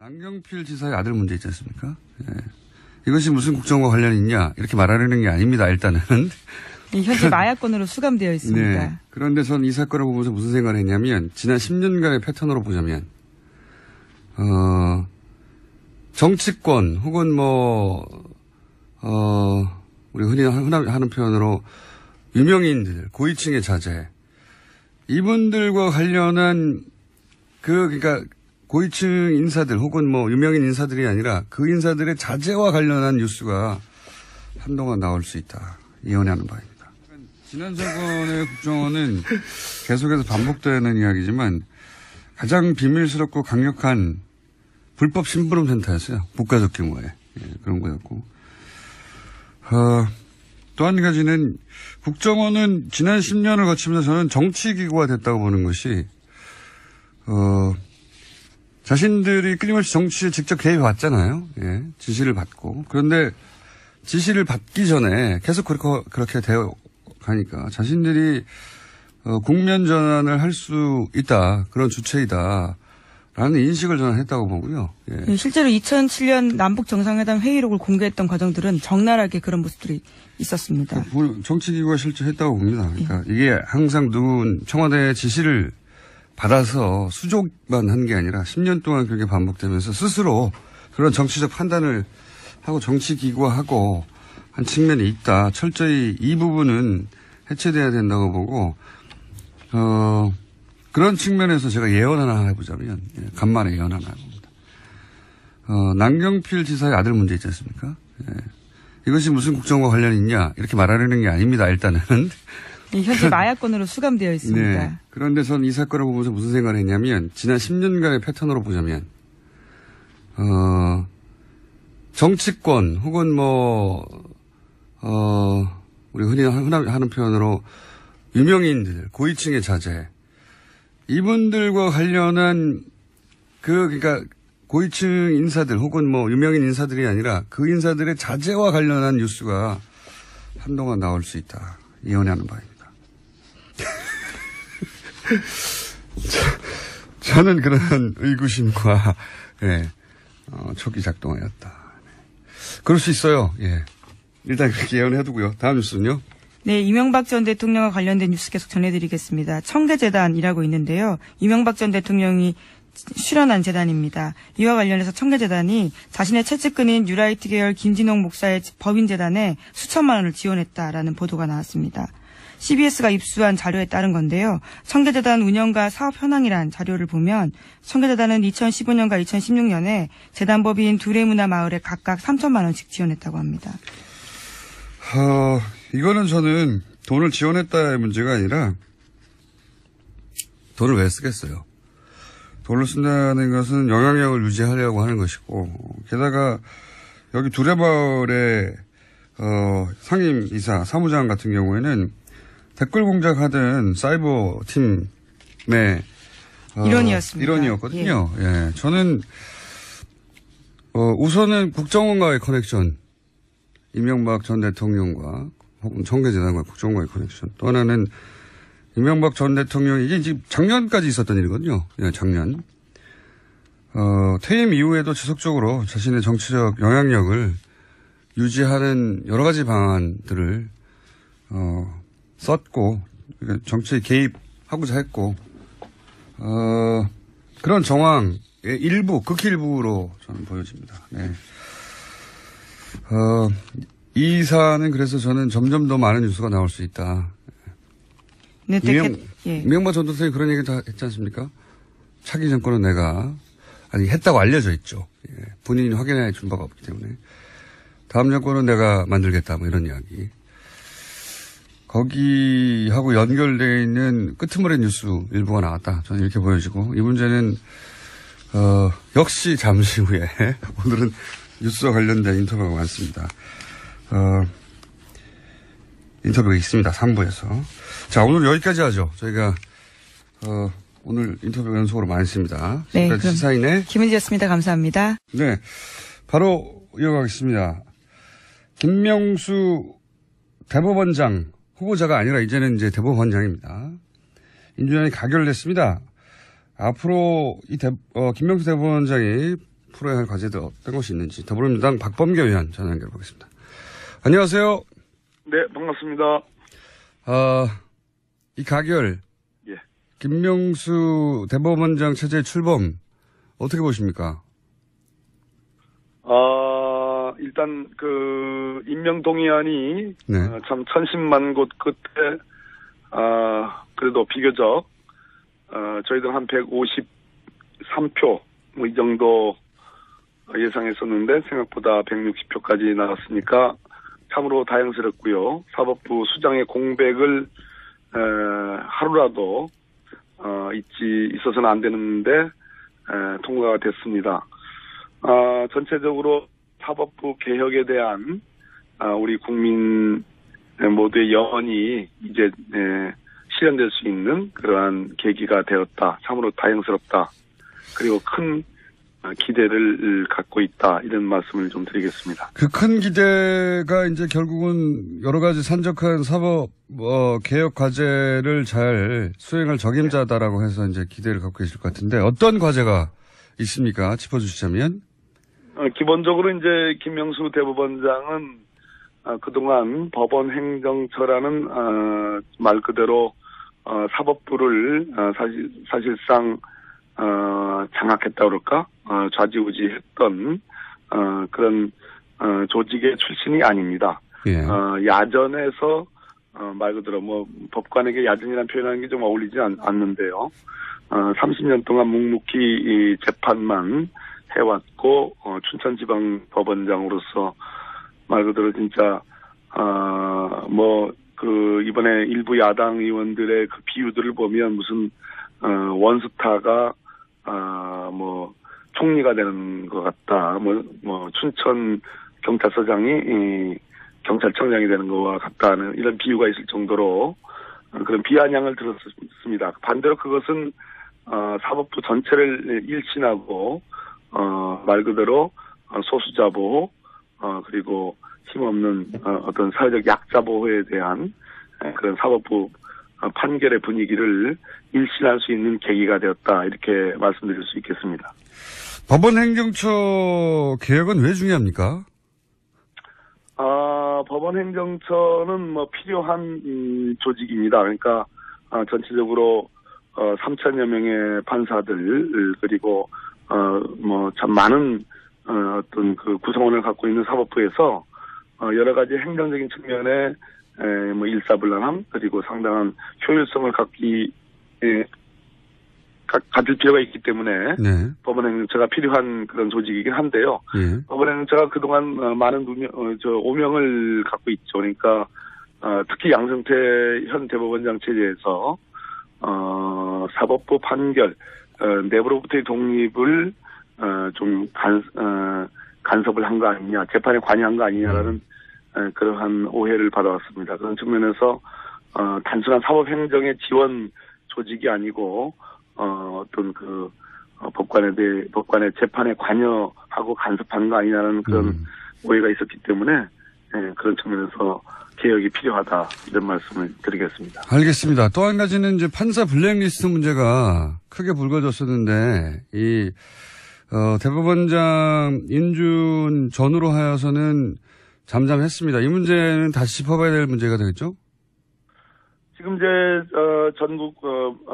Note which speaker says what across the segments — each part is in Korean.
Speaker 1: 남경필 지사의 아들 문제 있지 않습니까? 예. 이것이 무슨 국정과 관련이 있냐 이렇게 말하려는 게 아닙니다. 일단은.
Speaker 2: 현재 마약건으로 수감되어 있습니다.
Speaker 1: 네. 그런데 전 이 사건을 보면서 무슨 생각을 했냐면 지난 10년간의 패턴으로 보자면 정치권 혹은 우리 흔히 하는 표현으로 유명인들, 고위층의 자제 이분들과 관련한 그러니까 고위층 인사들 혹은 유명인 인사들이 아니라 그 인사들의 자제와 관련한 뉴스가 한동안 나올 수 있다. 예언하는 바입니다. 지난 정권의 국정원은 계속해서 반복되는 이야기지만 가장 비밀스럽고 강력한 불법 심부름 센터였어요. 국가적 규모의 그런 거였고. 또 한 가지는 국정원은 지난 10년을 거치면서 저는 정치기구가 됐다고 보는 것이 자신들이 끊임없이 정치에 직접 개입해 왔잖아요. 예, 지시를 받고. 그런데 지시를 받기 전에 계속 그렇게 되어 가니까 자신들이 국면 전환을 할 수 있다. 그런 주체이다. 라는 인식을 저는 했다고 보고요. 예.
Speaker 2: 실제로 2007년 남북 정상회담 회의록을 공개했던 과정들은 적나라하게 그런 모습들이 있었습니다.
Speaker 1: 정치기구가 실제 했다고 봅니다. 그러니까 이게 항상 청와대의 지시를 받아서 수족만 한 게 아니라 10년 동안 그렇게 반복되면서 스스로 그런 정치적 판단을 하고 정치기구화하고 한 측면이 있다. 철저히 이 부분은 해체돼야 된다고 보고 그런 측면에서 제가 예언 하나 해보자면 간만에 예언 하나 해봅니다. 남경필 지사의 아들 문제 있지 않습니까? 예. 이것이 무슨 국정과 관련이 있냐 이렇게 말하려는 게 아닙니다. 일단은.
Speaker 2: 현재 마약건으로 수감되어 있습니다.
Speaker 1: 네. 그런데 전 이 사건을 보면서 무슨 생각을 했냐면 지난 10년간의 패턴으로 보자면 정치권 혹은 우리 흔히 하는 표현으로 유명인들, 고위층의 자제 이분들과 관련한 그러니까 고위층 인사들 혹은 유명인 인사들이 아니라 그 인사들의 자제와 관련한 뉴스가 한동안 나올 수 있다. 예언하는 바입니다. 저는 그런 의구심과 촉이 작동하였다. 그럴 수 있어요. 예. 일단 그렇게 예언해두고요. 다음 뉴스는요.
Speaker 2: 네, 이명박 전 대통령과 관련된 뉴스 계속 전해드리겠습니다. 청계재단이라고 있는데요. 이명박 전 대통령이 출연한 재단입니다. 이와 관련해서 청계재단이 자신의 채찍근인 뉴라이트 계열 김진홍 목사의 법인재단에 수천만 원을 지원했다라는 보도가 나왔습니다. CBS가 입수한 자료에 따른 건데요. 청계재단 운영과 사업 현황이란 자료를 보면 청계재단은 2015년과 2016년에 재단법인 두레문화 마을에 각각 3천만 원씩 지원했다고 합니다.
Speaker 1: 이거는 저는 돈을 지원했다의 문제가 아니라 돈을 왜 쓰겠어요. 돈을 쓴다는 것은 영향력을 유지하려고 하는 것이고 게다가 여기 두레마을의 상임이사 사무장 같은 경우에는 댓글 공작하던 사이버 팀의
Speaker 2: 일원이었습니다.
Speaker 1: 일원이었거든요. 예. 저는 우선은 국정원과의 커넥션, 이명박 전 대통령과 혹은 청계재단과 국정원과의 커넥션. 또 하나는 이명박 전 대통령이 이게 지금 작년까지 있었던 일이거든요. 예, 작년. 퇴임 이후에도 지속적으로 자신의 정치적 영향력을 유지하는 여러 가지 방안들을 썼고 정치에 개입하고자 했고 그런 정황의 일부, 극일부로 저는 보여집니다. 네. 이 사안은 그래서 저는 점점 더 많은 뉴스가 나올 수 있다.
Speaker 2: 네,
Speaker 1: 이명박 전 대통령이 그런 얘기 다 했지 않습니까? 차기 정권은 내가 아니 했다고 알려져 있죠. 예. 본인이 확인해 준 바가 없기 때문에 다음 정권은 내가 만들겠다 뭐 이런 이야기. 거기하고 연결되어 있는 끄트머리 뉴스 일부가 나왔다. 저는 이렇게 보여지고 이 문제는 역시 잠시 후에 오늘은 뉴스와 관련된 인터뷰가 많습니다. 인터뷰가 있습니다. 3부에서. 자, 오늘 여기까지 하죠. 저희가 오늘 인터뷰 연속으로 많습니다.
Speaker 2: 네,
Speaker 1: 지금까지 시사인의
Speaker 2: 김은지였습니다. 감사합니다.
Speaker 1: 네, 바로 이어가겠습니다. 김명수 대법원장 후보자가 아니라 이제는 이제 대법원장입니다. 인준안이 가결됐습니다. 앞으로 김명수 대법원장이 풀어야 할 과제들 어떤 것이 있는지 더불어민주당 박범계 의원 전화 연결해보겠습니다. 안녕하세요.
Speaker 3: 네, 반갑습니다.
Speaker 1: 이 가결,
Speaker 3: 예.
Speaker 1: 김명수 대법원장 체제 출범 어떻게 보십니까?
Speaker 3: 일단 임명 동의안이
Speaker 1: 네.
Speaker 3: 참 천신만 곳 끝에 그래도 비교적 저희들 한 153표 뭐 이 정도 예상했었는데 생각보다 160표까지 나왔으니까 참으로 다행스럽고요. 사법부 수장의 공백을 하루라도 있어서는 안 되는데 통과가 됐습니다. 전체적으로 사법부 개혁에 대한 우리 국민 모두의 염원이 이제 실현될 수 있는 그러한 계기가 되었다. 참으로 다행스럽다. 그리고 큰 기대를 갖고 있다. 이런 말씀을 좀 드리겠습니다.
Speaker 1: 그 큰 기대가 이제 결국은 여러 가지 산적한 사법 개혁 과제를 잘 수행할 적임자다라고 해서 이제 기대를 갖고 계실 것 같은데 어떤 과제가 있습니까? 짚어주시자면.
Speaker 3: 기본적으로 이제 김명수 대법원장은 그동안 법원 행정처라는 말 그대로 사법부를 사실상 장악했다 그럴까? 좌지우지했던 그런 조직의 출신이 아닙니다.
Speaker 1: 예.
Speaker 3: 야전에서 말 그대로 뭐 법관에게 야전이라는 표현하는 게 좀 어울리지 않는데요. 30년 동안 묵묵히 이 재판만 해왔고 춘천지방법원장으로서 말 그대로 진짜 이번에 일부 야당 의원들의 그 비유들을 보면 무슨 원스타가 총리가 되는 것 같다. 춘천 경찰서장이 경찰청장이 되는 것과 같다는 이런 비유가 있을 정도로 그런 비아냥을 들었습니다. 반대로 그것은 사법부 전체를 일신하고 말 그대로 소수자 보호 그리고 힘없는 어떤 사회적 약자 보호에 대한 그런 사법부 판결의 분위기를 일신할 수 있는 계기가 되었다. 이렇게 말씀드릴 수 있겠습니다.
Speaker 1: 법원 행정처 개혁은 왜 중요합니까?
Speaker 3: 법원 행정처는 필요한 조직입니다. 그러니까 전체적으로 3천여 명의 판사들 그리고 참 많은 어떤 그 구성원을 갖고 있는 사법부에서 여러 가지 행정적인 측면에 일사불란함 그리고 상당한 효율성을 가질 필요가 있기 때문에
Speaker 1: 네.
Speaker 3: 법원 행정처가 필요한 그런 조직이긴 한데요.
Speaker 1: 예. 법원
Speaker 3: 행정처가 그동안 많은 오명을 갖고 있죠. 그러니까 특히 양승태 현 대법원장 체제에서 사법부 판결 내부로부터의 독립을 좀 간섭을 한 거 아니냐, 재판에 관여한 거 아니냐라는 그러한 오해를 받아왔습니다. 그런 측면에서 단순한 사법행정의 지원 조직이 아니고 어떤 법관의 재판에 관여하고 간섭한 거 아니냐는 그런 오해가 있었기 때문에 그런 측면에서 개혁이 필요하다 이런 말씀을 드리겠습니다.
Speaker 1: 알겠습니다. 또 한 가지는 이제 판사 블랙리스트 문제가 크게 불거졌었는데 이 대법원장 인준 전후로 하여서는 잠잠했습니다. 이 문제는 다시 짚어봐야 될 문제가 되겠죠?
Speaker 3: 지금 이제 전국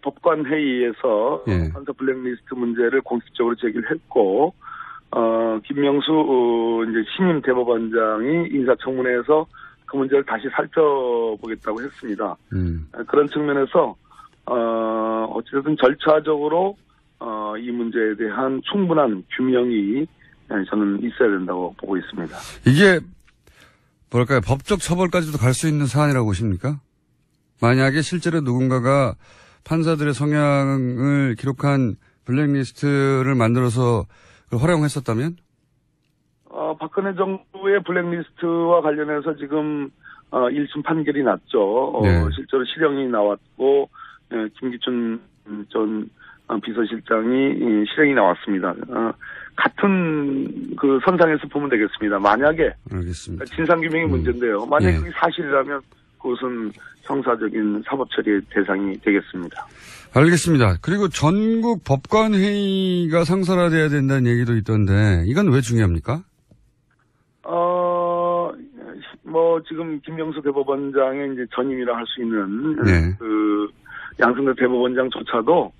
Speaker 3: 법관 회의에서
Speaker 1: 예.
Speaker 3: 판사 블랙리스트 문제를 공식적으로 제기를 했고 김명수 이제 신임 대법원장이 인사청문회에서 그 문제를 다시 살펴보겠다고 했습니다. 그런 측면에서 어찌됐든 절차적으로 이 문제에 대한 충분한 규명이 저는 있어야 된다고 보고 있습니다.
Speaker 1: 이게 뭐랄까요? 법적 처벌까지도 갈 수 있는 사안이라고 보십니까? 만약에 실제로 누군가가 판사들의 성향을 기록한 블랙리스트를 만들어서 그걸 활용했었다면?
Speaker 3: 박근혜 정부의 블랙리스트와 관련해서 지금 1심 판결이 났죠.
Speaker 1: 네.
Speaker 3: 실제로 실형이 나왔고 김기춘 전 비서실장이 실형이 나왔습니다. 같은 그 선상에서 보면 되겠습니다. 만약에
Speaker 1: 알겠습니다.
Speaker 3: 진상규명이 문제인데요. 만약에
Speaker 1: 예.
Speaker 3: 그게 사실이라면 그것은 형사적인 사법 처리의 대상이 되겠습니다.
Speaker 1: 알겠습니다. 그리고 전국 법관회의가 상설화돼야 된다는 얘기도 있던데 이건 왜 중요합니까?
Speaker 3: 지금 김명수 대법원장의 이제 전임이라 할 수 있는
Speaker 1: 네.
Speaker 3: 그 양승태 대법원장조차도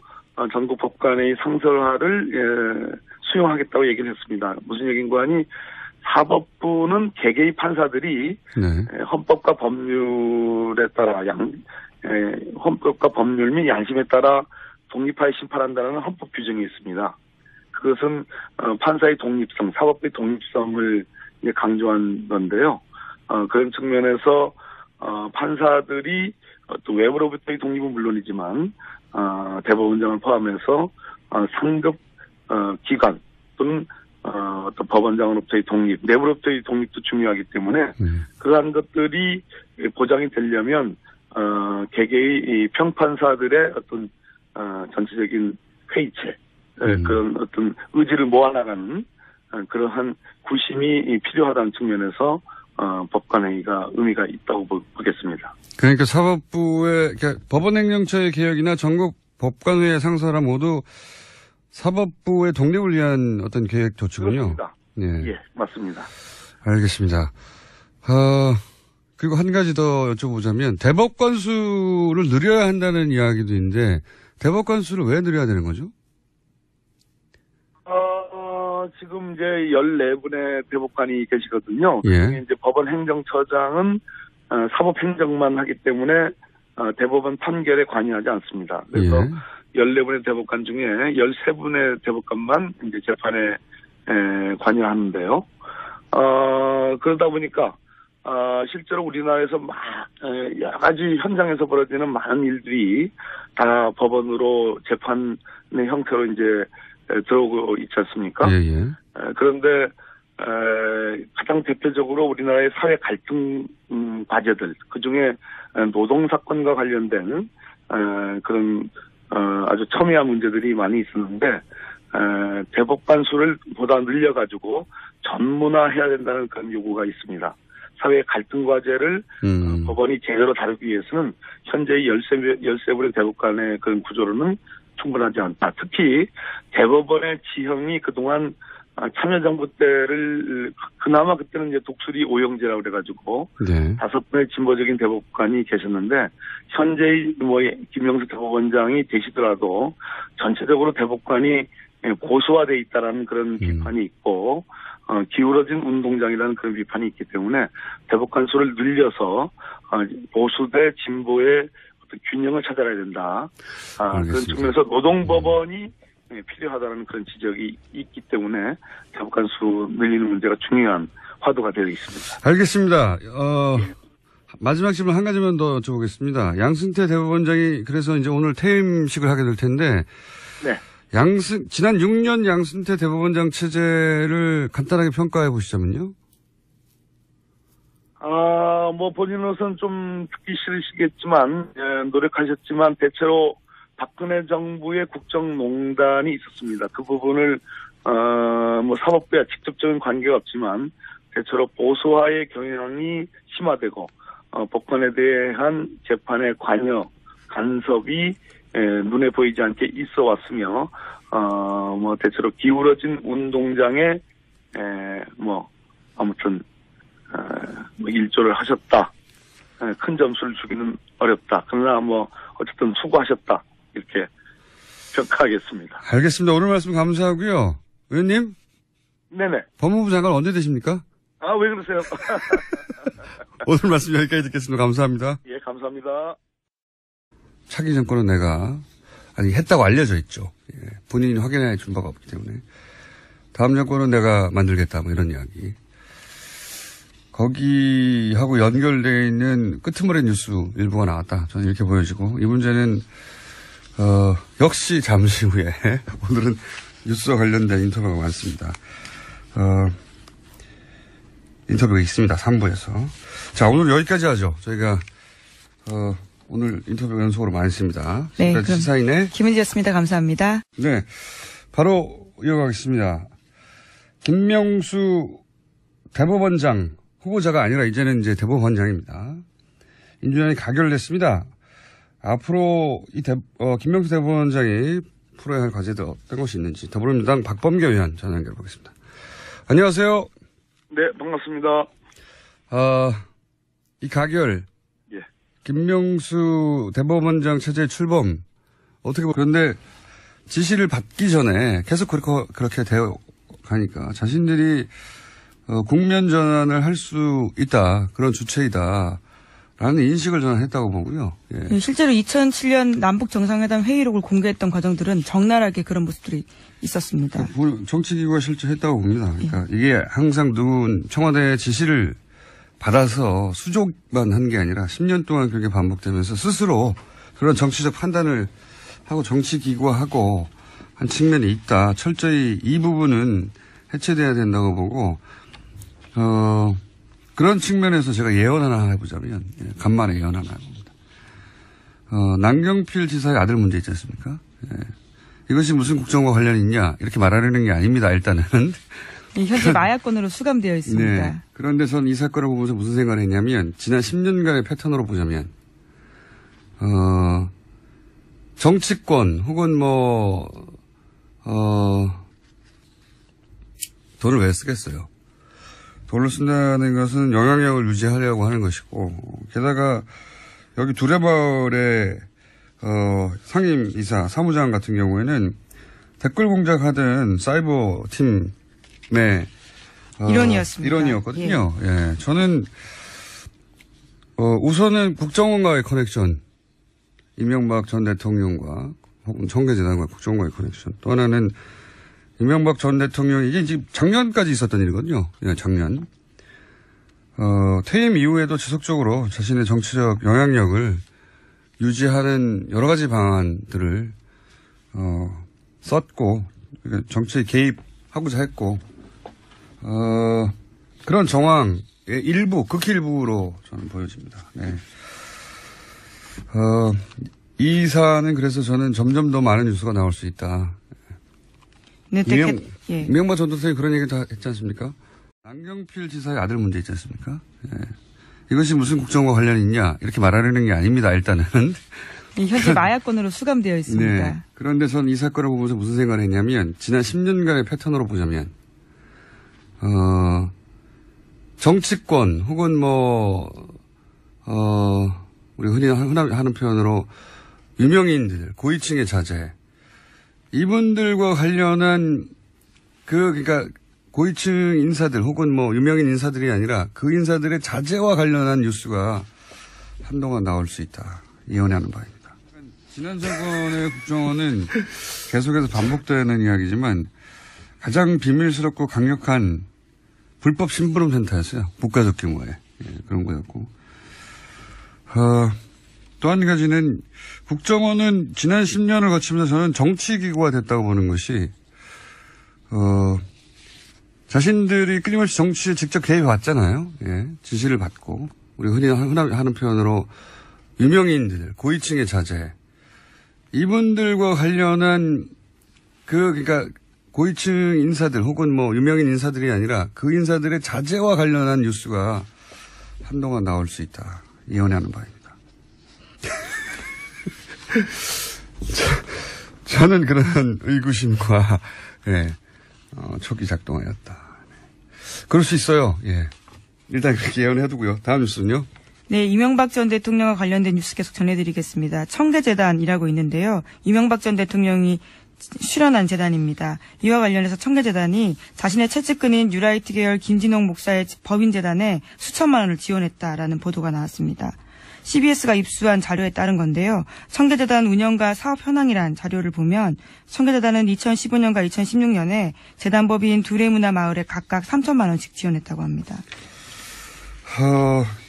Speaker 3: 전국 법관회의 상설화를 수용하겠다고 얘기를 했습니다. 무슨 얘기인가 하니 사법부는 개개의 판사들이
Speaker 1: 네.
Speaker 3: 헌법과 법률에 따라 헌법과 법률 및 양심에 따라 독립하여 심판한다는 헌법 규정이 있습니다. 그것은 판사의 독립성, 사법부의 독립성을 강조한 건데요. 그런 측면에서 판사들이 또 외부로부터의 독립은 물론이지만 대법원장을 포함해서 상급 기관 또는 또 법원장으로부터의 독립, 내부로부터의 독립도 중요하기 때문에 그러한 것들이 보장이 되려면 개개의 평판사들의 어떤 전체적인 회의체, 그런 어떤 의지를 모아나가는 그러한 구심이 필요하다는 측면에서 법관회의가 의미가 있다고 보겠습니다.
Speaker 1: 그러니까 사법부의 법원행정처의 개혁이나 전국 법관회의 상설화 모두 사법부의 독립을 위한 어떤 계획 조치군요.
Speaker 3: 그렇습니다.
Speaker 1: 예.
Speaker 3: 예, 맞습니다.
Speaker 1: 알겠습니다. 그리고 한 가지 더 여쭤보자면 대법관 수를 늘려야 한다는 이야기도 있는데 대법관 수를 왜 늘려야 되는 거죠?
Speaker 3: 지금 이제 14분의 대법관이 계시거든요.
Speaker 1: 예.
Speaker 3: 이제 법원 행정처장은 사법 행정만 하기 때문에 대법원 판결에 관여하지 않습니다. 그래서
Speaker 1: 예.
Speaker 3: 14분의 대법관 중에 13분의 대법관만 이제 재판에 관여하는데요. 그러다 보니까 실제로 우리나라에서 여러 가지 현장에서 벌어지는 많은 일들이 다 법원으로 재판의 형태로 이제 들어오고 있지 않습니까?
Speaker 1: 예.
Speaker 3: 그런데 가장 대표적으로 우리나라의 사회 갈등 과제들, 그중에 노동사건과 관련된 그런 아주 첨예한 문제들이 많이 있었는데 대법관 수를 보다 늘려가지고 전문화해야 된다는 그런 요구가 있습니다. 사회 갈등 과제를 법원이 제대로 다루기 위해서는 현재의 13분의 대법관의 그런 구조로는 충분하지 않다. 특히 대법원의 지형이 그동안 참여정부 때를 그나마 그때는 이제 독수리 오영제라고 그래가지고
Speaker 1: 네.
Speaker 3: 5분의 진보적인 대법관이 계셨는데 현재의 김명수 대법원장이 되시더라도 전체적으로 대법관이 고수화돼 있다라는 그런 비판이 있고 기울어진 운동장이라는 그런 비판이 있기 때문에 대법관 수를 늘려서 보수 대 진보의 어떤 균형을 찾아야 된다. 그런 측면에서 노동법원이 필요하다는 그런 지적이 있기 때문에 대법관 수 늘리는 문제가 중요한 화두가 되어 있습니다.
Speaker 1: 알겠습니다. 마지막 질문 한 가지만 더 여쭤보겠습니다. 양승태 대법원장이 그래서 이제 오늘 퇴임식을 하게 될 텐데
Speaker 3: 네.
Speaker 1: 지난 6년 양승태 대법원장 체제를 간단하게 평가해 보시자면요.
Speaker 3: 본인으로서는 좀 듣기 싫으시겠지만, 노력하셨지만, 대체로 박근혜 정부의 국정농단이 있었습니다. 그 부분을, 사법부와 직접적인 관계가 없지만, 대체로 보수화의 경향이 심화되고, 법관에 대한 재판의 관여, 간섭이, 눈에 보이지 않게 있어 왔으며, 대체로 기울어진 운동장에, 아무튼, 일조를 하셨다. 큰 점수를 주기는 어렵다. 그러나 어쨌든 수고하셨다. 이렇게 평가하겠습니다.
Speaker 1: 알겠습니다. 오늘 말씀 감사하고요. 의원님?
Speaker 3: 네네.
Speaker 1: 법무부 장관 언제 되십니까?
Speaker 3: 왜 그러세요?
Speaker 1: 오늘 말씀 여기까지 듣겠습니다. 감사합니다.
Speaker 3: 예, 감사합니다.
Speaker 1: 차기 정권은 했다고 알려져 있죠. 예, 본인이 확인해 준 바가 없기 때문에. 다음 정권은 내가 만들겠다. 이런 이야기. 거기하고 연결되어 있는 끄트머리 뉴스 일부가 나왔다. 저는 이렇게 보여지고, 이 문제는, 역시 잠시 후에, 오늘은 뉴스와 관련된 인터뷰가 많습니다. 인터뷰가 있습니다. 3부에서. 자, 오늘 여기까지 하죠. 저희가, 오늘 인터뷰 연속으로 많이 했습니다.
Speaker 2: 네.
Speaker 1: 지금까지 시사인의
Speaker 2: 김은지였습니다. 감사합니다.
Speaker 1: 네. 바로 이어가겠습니다. 김명수 대법원장 후보자가 아니라 이제는 이제 대법원장입니다. 인준안이 가결됐습니다. 앞으로 김명수 대법원장이 풀어야 할 과제도 어떤 것이 있는지 더불어민주당 박범계 의원 전화 연결해 보겠습니다. 안녕하세요.
Speaker 3: 네, 반갑습니다.
Speaker 1: 이 가결,
Speaker 3: 예.
Speaker 1: 김명수 대법원장 체제 출범 어떻게 그런데 지시를 받기 전에 계속 그렇게 되어 가니까 자신들이 국면 전환을 할 수 있다, 그런 주체이다. 라는 인식을 저는 했다고 보고요. 예.
Speaker 2: 실제로 2007년 남북 정상회담 회의록을 공개했던 과정들은 적나라하게 그런 모습들이 있었습니다.
Speaker 1: 정치기구가 실제 했다고 봅니다. 그러니까 이게 항상 누군 청와대의 지시를 받아서 수족만 한 게 아니라 10년 동안 그렇게 반복되면서 스스로 그런 정치적 판단을 하고 정치기구화하고 한 측면이 있다. 철저히 이 부분은 해체돼야 된다고 보고 그런 측면에서 제가 예언 하나 해보자면, 간만에 예언 하나 해봅니다. 남경필 지사의 아들 문제 있지 않습니까? 예. 이것이 무슨 국정과 관련이 있냐, 이렇게 말하려는 게 아닙니다, 일단은.
Speaker 2: 현재 마약건으로 수감되어 있습니다.
Speaker 1: 네. 그런데 전 이 사건을 보면서 무슨 생각을 했냐면, 지난 10년간의 패턴으로 보자면, 정치권, 혹은 돈을 왜 쓰겠어요? 돈을 쓴다는 것은 영향력을 유지하려고 하는 것이고, 게다가 여기 두레마을의 상임이사 사무장 같은 경우에는 댓글 공작하던 사이버 팀의
Speaker 2: 일원이었습니다.
Speaker 1: 일원이었거든요. 예. 저는 우선은 국정원과의 커넥션, 이명박 전 대통령과 혹은 청계재단과 국정원과의 커넥션. 또 하나는 이명박 전 대통령이 이게 지금 작년까지 있었던 일이거든요. 예, 작년. 퇴임 이후에도 지속적으로 자신의 정치적 영향력을 유지하는 여러 가지 방안들을 썼고 정치에 개입하고자 했고 그런 정황의 일부, 극일부로 저는 보여집니다. 네. 이 사안은 그래서 저는 점점 더 많은 뉴스가 나올 수 있다.
Speaker 2: 네,
Speaker 1: 이명박 전 대통령이 그런 얘기 다 했지 않습니까? 남경필 지사의 아들 문제 있지 않습니까? 예. 이것이 무슨 국정과 관련이 있냐, 이렇게 말하려는 게 아닙니다, 일단은.
Speaker 2: 현재 마약건으로 수감되어 있습니다.
Speaker 1: 네. 그런데 전 이 사건을 보면서 무슨 생각을 했냐면, 지난 10년간의 패턴으로 보자면, 정치권, 혹은 우리 흔히 하는 표현으로 유명인들, 고위층의 자제, 이분들과 관련한 그러니까 고위층 인사들 혹은 유명인 인사들이 아니라 그 인사들의 자제와 관련한 뉴스가 한동안 나올 수 있다. 예언하는 바입니다. 지난 정권의 국정원은 계속해서 반복되는 이야기지만 가장 비밀스럽고 강력한 불법 심부름 센터였어요. 국가적 규모의 그런 거였고. 또 한 가지는 국정원은 지난 10년을 거치면서 저는 정치기구가 됐다고 보는 것이 자신들이 끊임없이 정치에 직접 개입해 왔잖아요. 예, 지시를 받고 우리 흔히 하는 표현으로 유명인들, 고위층의 자제, 이분들과 관련한 그러니까 고위층 인사들 혹은 유명인 인사들이 아니라 그 인사들의 자제와 관련한 뉴스가 한동안 나올 수 있다. 예언하는 바입니다. 저는 그런 의구심과 촉이 작동하였다. 그럴 수 있어요. 예. 일단 그렇게 예언해두고요. 다음 뉴스는요.
Speaker 2: 네, 이명박 전 대통령과 관련된 뉴스 계속 전해드리겠습니다. 청계재단이라고 있는데요. 이명박 전 대통령이 출연한 재단입니다. 이와 관련해서 청계재단이 자신의 채찍근인 뉴라이트 계열 김진홍 목사의 법인재단에 수천만 원을 지원했다라는 보도가 나왔습니다. CBS가 입수한 자료에 따른 건데요. 청계재단 운영과 사업 현황이란 자료를 보면 청계재단은 2015년과 2016년에 재단법인 두레문화마을에 각각 3천만 원씩 지원했다고 합니다.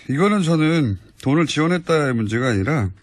Speaker 1: 이거는 저는 돈을 지원했다의 문제가 아니라